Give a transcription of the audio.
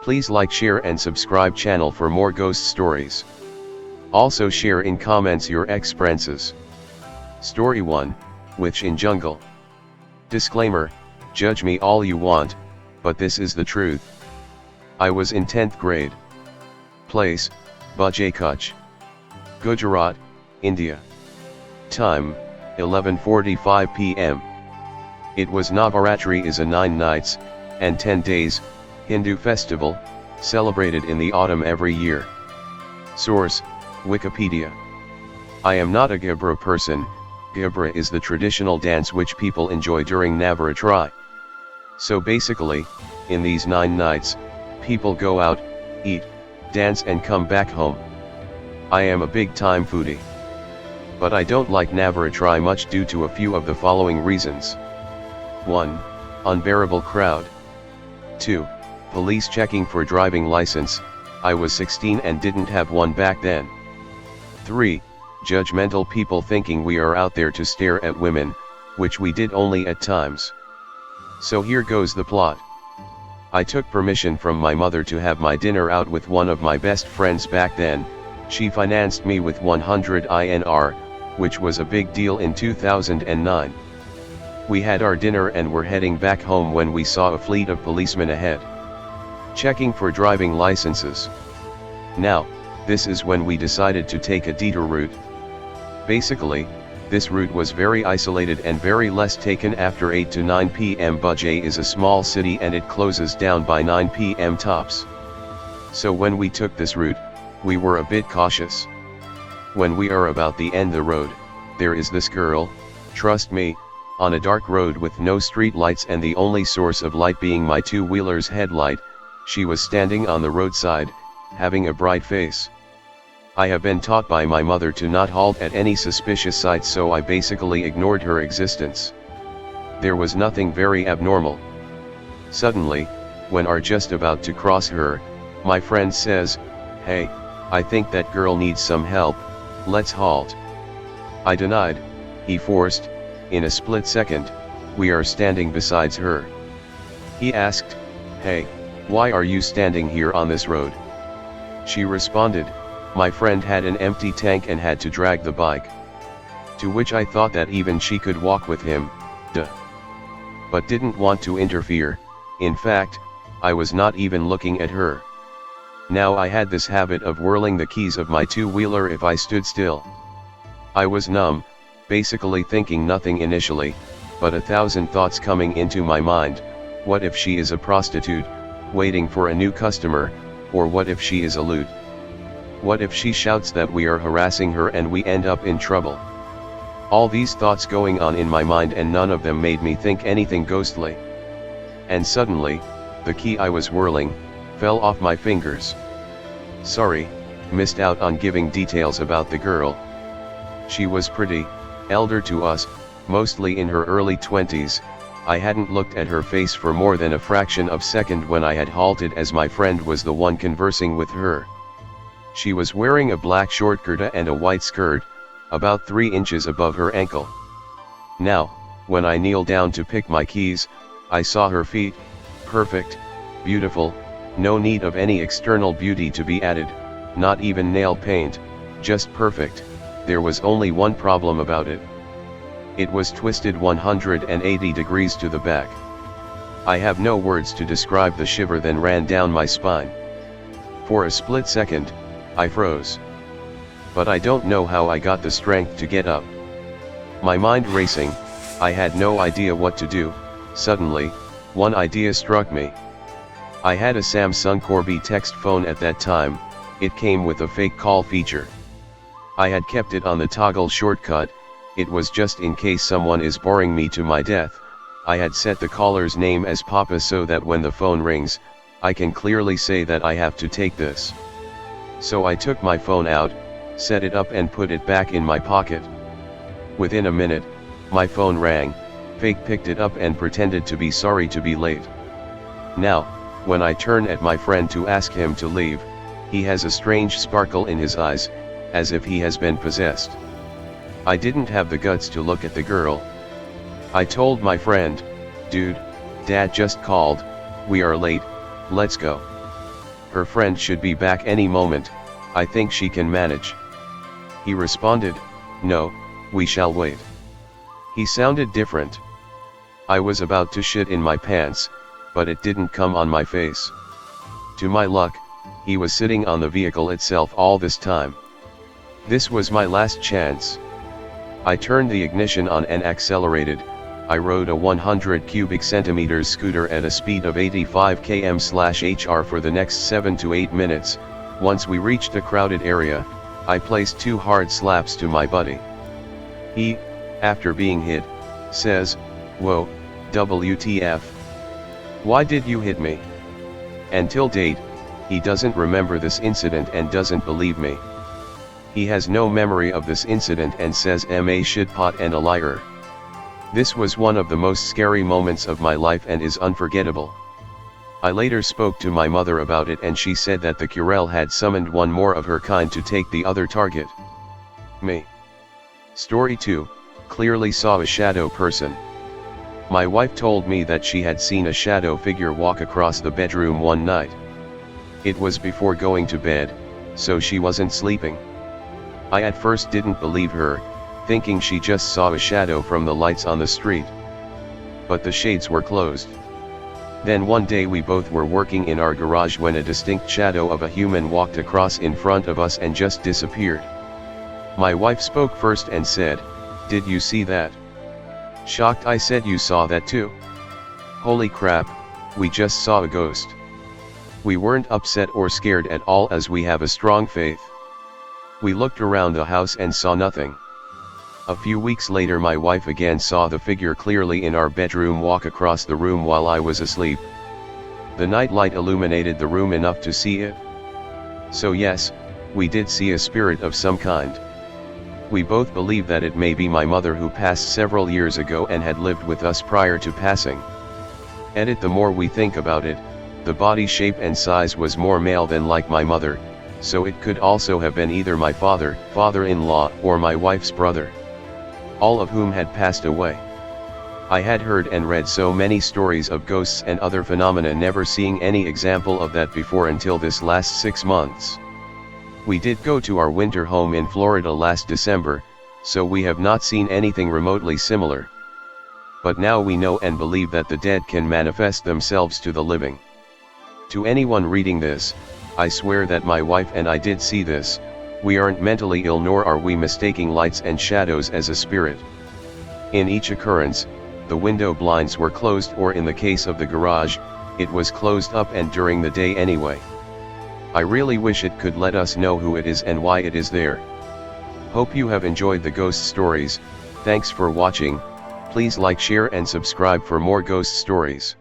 Please like, share and subscribe channel for more ghost stories. Also share in comments your experiences. Story 1, Witch in Jungle. Disclaimer, judge me all you want, but this is the truth. I was in 10th grade. Place, Bajaj Kutch, Gujarat, India. Time, 11:45 p.m. It was Navaratri, is a 9 nights, and 10 days, Hindu festival, celebrated in the autumn every year. Source, Wikipedia. I am not a Gibra person. Gibra is the traditional dance which people enjoy during Navaratri. So basically, in these 9 nights, people go out, eat, dance and come back home. I am a big time foodie. But I don't like Navaratri much due to a few of the following reasons. 1. Unbearable crowd. 2. Police checking for driving license. I was 16 and didn't have one back then. 3. Judgmental people thinking we are out there to stare at women, which we did only at times. So here goes the plot. I took permission from my mother to have my dinner out with one of my best friends back then. She financed me with 100 INR, which was a big deal in 2009. We had our dinner and were heading back home when we saw a fleet of policemen ahead, checking for driving licenses. Now, this is when we decided to take a detour route. Basically, this route was very isolated and very less taken after 8 to 9 p.m. Bajaj is a small city and it closes down by 9 p.m. tops. So when we took this route, we were a bit cautious. When we are about the end of the road, there is this girl, trust me, on a dark road with no street lights and the only source of light being my two-wheeler's headlight. She was standing on the roadside, having a bright face. I have been taught by my mother to not halt at any suspicious sights, so I basically ignored her existence. There was nothing very abnormal. Suddenly, when are just about to cross her, my friend says, "Hey, I think that girl needs some help, let's halt." I denied. He forced. In a split second, we are standing beside her. He asked, "Hey, why are you standing here on this road?" She responded, "My friend had an empty tank and had to drag the bike." To which I thought that even she could walk with him, duh. But didn't want to interfere. In fact, I was not even looking at her. Now I had this habit of whirling the keys of my two-wheeler if I stood still. I was numb, basically thinking nothing initially, but 1,000 thoughts coming into my mind. What if she is a prostitute, waiting for a new customer, or what if she is a loot? What if she shouts that we are harassing her and we end up in trouble? All these thoughts going on in my mind and none of them made me think anything ghostly. And suddenly, the key I was whirling, fell off my fingers. Sorry, missed out on giving details about the girl. She was pretty, elder to us, mostly in her early 20s. I hadn't looked at her face for more than a fraction of a second when I had halted, as my friend was the one conversing with her. She was wearing a black short kurta and a white skirt, about 3 inches above her ankle. Now, when I kneeled down to pick my keys, I saw her feet, perfect, beautiful, no need of any external beauty to be added, not even nail paint, just perfect. There was only one problem about it. It was twisted 180 degrees to the back. I have no words to describe the shiver that ran down my spine. For a split second, I froze. But I don't know how I got the strength to get up. My mind racing, I had no idea what to do. Suddenly, one idea struck me. I had a Samsung Corby text phone at that time. It came with a fake call feature. I had kept it on the toggle shortcut. It was just in case someone is boring me to my death. I had set the caller's name as Papa so that when the phone rings, I can clearly say that I have to take this. So I took my phone out, set it up and put it back in my pocket. Within a minute, my phone rang. Fake picked it up and pretended to be sorry to be late. Now, when I turn at my friend to ask him to leave, he has a strange sparkle in his eyes, as if he has been possessed. I didn't have the guts to look at the girl. I told my friend, "Dude, Dad just called, we are late, let's go." Her friend should be back any moment, I think she can manage. He responded, no, we shall wait. He sounded different. I was about to shit in my pants, but it didn't come on my face. To my luck, he was sitting on the vehicle itself all this time. This was my last chance. I turned the ignition on and accelerated. I rode a 100 cubic centimeters scooter at a speed of 85 km/h for the next 7 to 8 minutes. Once we reached a crowded area, I placed 2 hard slaps to my buddy. He, after being hit, says, "Whoa, WTF? Why did you hit me?" Until date, he doesn't remember this incident and doesn't believe me. He has no memory of this incident and says I'm a shitpot and a liar. This was one of the most scary moments of my life and is unforgettable. I later spoke to my mother about it and she said that the Quorell had summoned one more of her kind to take the other target. Me. Story 2, clearly saw a shadow person. My wife told me that she had seen a shadow figure walk across the bedroom one night. It was before going to bed, so she wasn't sleeping. I at first didn't believe her, thinking she just saw a shadow from the lights on the street. But the shades were closed. Then one day we both were working in our garage when a distinct shadow of a human walked across in front of us and just disappeared. My wife spoke first and said, "Did you see that?" Shocked, I said, "You saw that too?" "Holy crap, we just saw a ghost." We weren't upset or scared at all as we have a strong faith. We looked around the house and saw nothing. A few weeks later my wife again saw the figure clearly in our bedroom walk across the room while I was asleep. The night light illuminated the room enough to see it. So yes, we did see a spirit of some kind. We both believe that it may be my mother who passed several years ago and had lived with us prior to passing. Edit: the more we think about it, the body shape and size was more male than like my mother, so it could also have been either my father, father-in-law, or my wife's brother, all of whom had passed away. I had heard and read so many stories of ghosts and other phenomena, never seeing any example of that before until this last 6 months. We did go to our winter home in Florida last December, so we have not seen anything remotely similar. But now we know and believe that the dead can manifest themselves to the living. To anyone reading this, I swear that my wife and I did see this. We aren't mentally ill, nor are we mistaking lights and shadows as a spirit. In each occurrence, the window blinds were closed, or in the case of the garage, it was closed up and during the day anyway. I really wish it could let us know who it is and why it is there. Hope you have enjoyed the ghost stories. Thanks for watching. Please like, share and subscribe for more ghost stories.